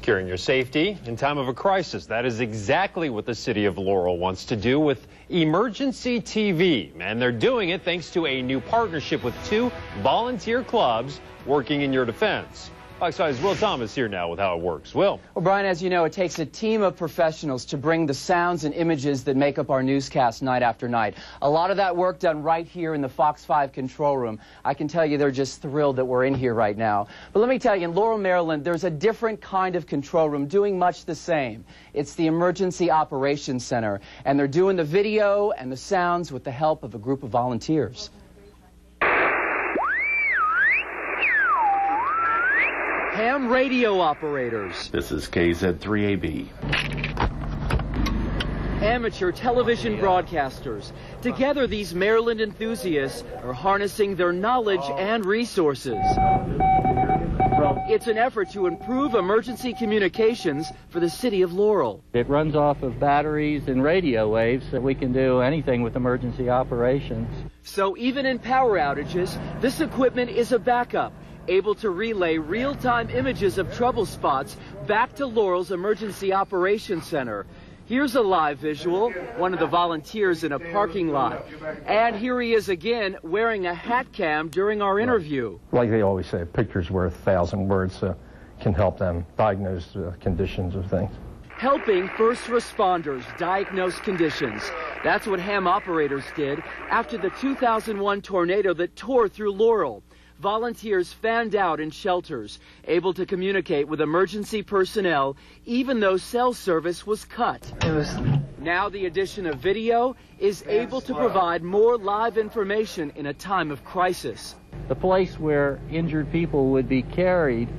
Securing your safety in time of a crisis. That is exactly what the city of Laurel wants to do with Emergency TV. And they're doing it thanks to a new partnership with 2 volunteer clubs working in your defense. Fox 5's Will Thomas here now with how it works. Will. Well, Brian, as you know, it takes a team of professionals to bring the sounds and images that make up our newscast night after night. A lot of that work done right here in the Fox 5 control room. I can tell you they're just thrilled that we're in here right now. But let me tell you, in Laurel, Maryland, there's a different kind of control room doing much the same. It's the Emergency Operations Center, and they're doing the video and the sounds with the help of a group of volunteers. Ham radio operators. This is KZ3AB. Amateur television broadcasters. Together, these Maryland enthusiasts are harnessing their knowledge and resources. It's an effort to improve emergency communications for the city of Laurel. It runs off of batteries and radio waves, so we can do anything with emergency operations. So even in power outages, this equipment is a backup, able to relay real-time images of trouble spots back to Laurel's Emergency Operations Center. Here's a live visual, one of the volunteers in a parking lot. And here he is again, wearing a hat cam during our interview. Like they always say, a picture's worth 1,000 words, so can help them diagnose conditions of things. Helping first responders diagnose conditions. That's what ham operators did after the 2001 tornado that tore through Laurel. Volunteers fanned out in shelters, able to communicate with emergency personnel, even though cell service was cut. Now the addition of video is able to provide more live information in a time of crisis. The place where injured people would be carried,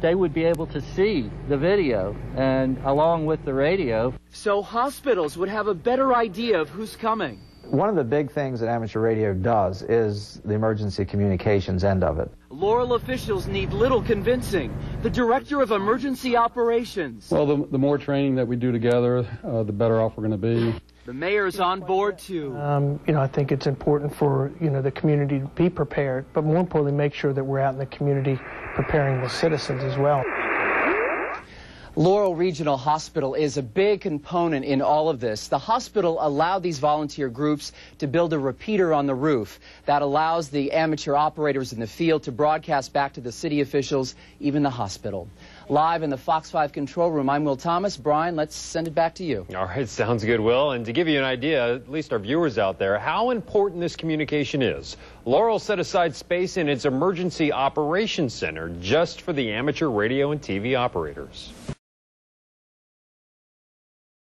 they would be able to see the video and along with the radio. So hospitals would have a better idea of who's coming. One of the big things that amateur radio does is the emergency communications end of it. Laurel officials need little convincing. The director of emergency operations. Well, the more training that we do together, the better off we're going to be. The mayor's on board too. I think it's important for, the community to be prepared, but more importantly, make sure that we're out in the community preparing the citizens as well. Laurel Regional Hospital is a big component in all of this. The hospital allowed these volunteer groups to build a repeater on the roof that allows the amateur operators in the field to broadcast back to the city officials, even the hospital. Live in the Fox 5 control room, I'm Will Thomas. Brian, let's send it back to you. All right, sounds good, Will. And to give you an idea, at least our viewers out there, how important this communication is, Laurel set aside space in its Emergency Operations Center just for the amateur radio and TV operators.